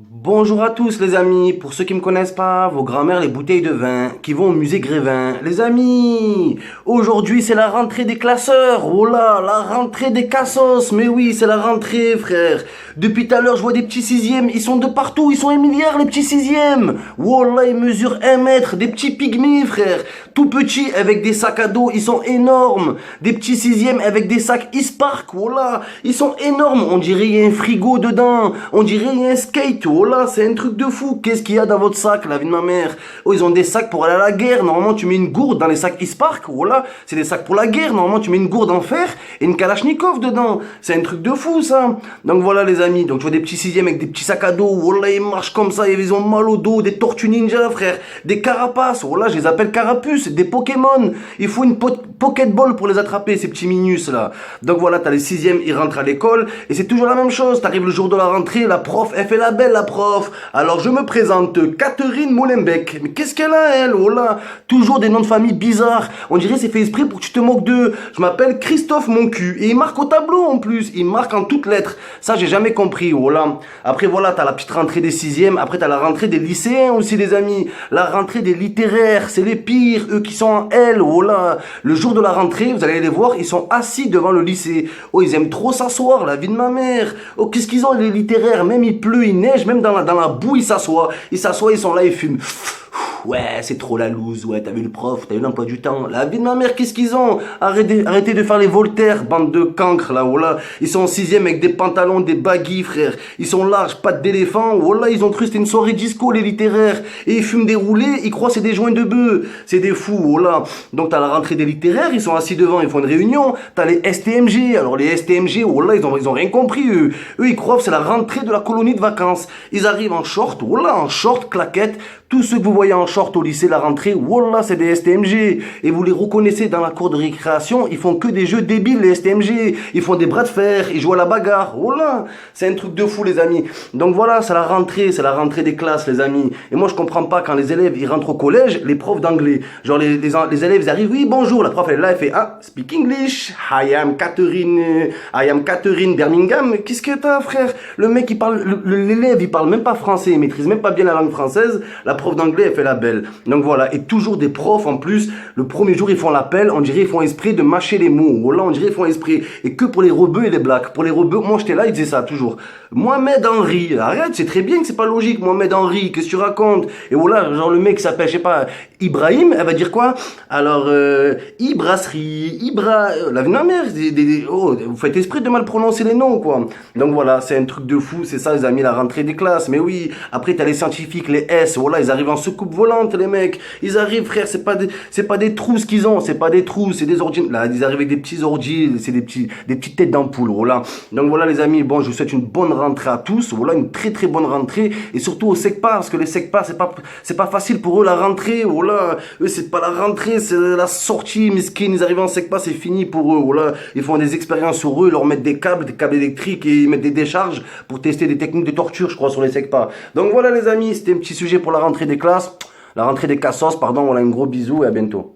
Bonjour à tous les amis, pour ceux qui me connaissent pas, vos grands-mères les bouteilles de vin, qui vont au musée Grévin. Les amis, aujourd'hui c'est la rentrée des classeurs, oh là, la rentrée des cassos, mais oui c'est la rentrée frère. Depuis tout à l'heure je vois des petits sixièmes, ils sont de partout, ils sont un milliard les petits sixièmes. Wallah ils mesurent 1 mètre, des petits pygmées frère, tout petits avec des sacs à dos, ils sont énormes. Des petits sixièmes avec des sacs Ispark, voilà, ils sont énormes, on dirait il y a un frigo dedans, on dirait il y a un skate. Oh là, c'est un truc de fou. Qu'est-ce qu'il y a dans votre sac, la vie de ma mère? Oh, ils ont des sacs pour aller à la guerre. Normalement, tu mets une gourde dans les sacs Ispark. Oh là, c'est des sacs pour la guerre. Normalement, tu mets une gourde en fer et une Kalachnikov dedans. C'est un truc de fou, ça. Donc voilà, les amis. Donc, tu vois des petits sixièmes avec des petits sacs à dos. Oh là, ils marchent comme ça. Ils ont mal au dos. Des tortues ninja, frère. Des carapaces. Oh là, je les appelle carapuces. Des Pokémon. Il faut une Pokéball pour les attraper, ces petits minus, là. Donc voilà, t'as les sixièmes, ils rentrent à l'école. Et c'est toujours la même chose. T'arrives le jour de la rentrée, la prof, elle fait la belle, la prof. Alors je me présente, Catherine Molenbeek. Mais qu'est-ce qu'elle a, elle? Oh là, toujours des noms de famille bizarres. On dirait que c'est fait esprit pour que tu te moques d'eux. Je m'appelle Christophe Moncu. Et il marque au tableau en plus. Il marque en toutes lettres. Ça, j'ai jamais compris. Oh là. Après, voilà, t'as la petite rentrée des sixièmes. Après, t'as la rentrée des lycéens aussi, les amis. La rentrée des littéraires. C'est les pires. Eux qui sont en L. Oh là. Le jour de la rentrée, vous allez les voir, ils sont assis devant le lycée. Oh, ils aiment trop s'asseoir, la vie de ma mère. Oh, qu'est-ce qu'ils ont, les littéraires? Même il pleut, il neige, même dans la boue, ils s'assoient. Ils s'assoient, ils sont là, ils fument. Ouais, c'est trop la loose. Ouais, t'as vu le prof, t'as vu l'emploi du temps. La vie de ma mère, qu'est-ce qu'ils ont? Arrêtez de faire les Voltaires, bande de cancres, là, voilà. Ils sont en sixième avec des pantalons, des baggy, frère. Ils sont larges, pattes d'éléphant. Voilà, ils ont cru que c'était une soirée disco, les littéraires. Et ils fument des roulés, ils croient que c'est des joints de bœuf. C'est des fous, voilà. Donc t'as la rentrée des littéraires, ils sont assis devant, ils font une réunion. T'as les STMG. Alors les STMG, voilà, ils ont rien compris, eux. Eux, ils croient que c'est la rentrée de la colonie de vacances. Ils arrivent en short, voilà, en short, claquette. Tous ceux que vous voyez en short au lycée, la rentrée, wallah, c'est des STMG. Et vous les reconnaissez dans la cour de récréation, ils font que des jeux débiles, les STMG. Ils font des bras de fer, ils jouent à la bagarre. Wallah, c'est un truc de fou, les amis. Donc voilà, c'est la rentrée des classes, les amis. Et moi, je comprends pas quand les élèves, ils rentrent au collège, les profs d'anglais. Genre, les élèves, ils arrivent, oui, bonjour. La prof, elle est là, elle fait, ah, speak English. I am Catherine Birmingham. Qu'est-ce que t'as, frère? Le mec, il parle, l'élève, il parle même pas français, il maîtrise même pas bien la langue française. La prof d'anglais, elle fait la belle. Donc voilà, et toujours des profs en plus, le premier jour ils font l'appel, on dirait ils font esprit de mâcher les mots. Voilà, on dirait ils font esprit. Et que pour les rebeux et les blacks. Pour les rebeux, moi j'étais là, ils disaient ça toujours. Mohamed Henry, arrête, c'est très bien que c'est pas logique, Mohamed Henry, qu'est-ce que tu racontes? Et voilà, genre le mec qui s'appelle, je sais pas, Ibrahim, elle va dire quoi? Alors, Ibrasserie, la vie de ma mère, oh, vous faites esprit de mal prononcer les noms, quoi. Donc voilà, c'est un truc de fou, c'est ça, ils ont mis la rentrée des classes, mais oui, après t'as les scientifiques, les S, voilà, ils arrivent en soucoupe volante, les mecs, ils arrivent, frère, c'est pas des trous ce qu'ils ont, c'est pas des trous, c'est des ordi, là, ils arrivent avec des petits ordi, c'est des petites têtes d'ampoule, voilà. Donc voilà, les amis, bon, je vous souhaite une bonne rentrée à tous, voilà, une très très bonne rentrée, et surtout au SECPA, parce que les SECPA, c'est pas facile pour eux la rentrée, voilà, eux c'est pas la rentrée, c'est la sortie, miskin, ils arrivent en SECPA, c'est fini pour eux, voilà, ils font des expériences sur eux, ils leur mettent des câbles électriques, et ils mettent des décharges pour tester des techniques de torture, je crois, sur les SECPA. Donc voilà, les amis, c'était un petit sujet pour la rentrée des classes, la rentrée des cassos, pardon, voilà, un gros bisou et à bientôt.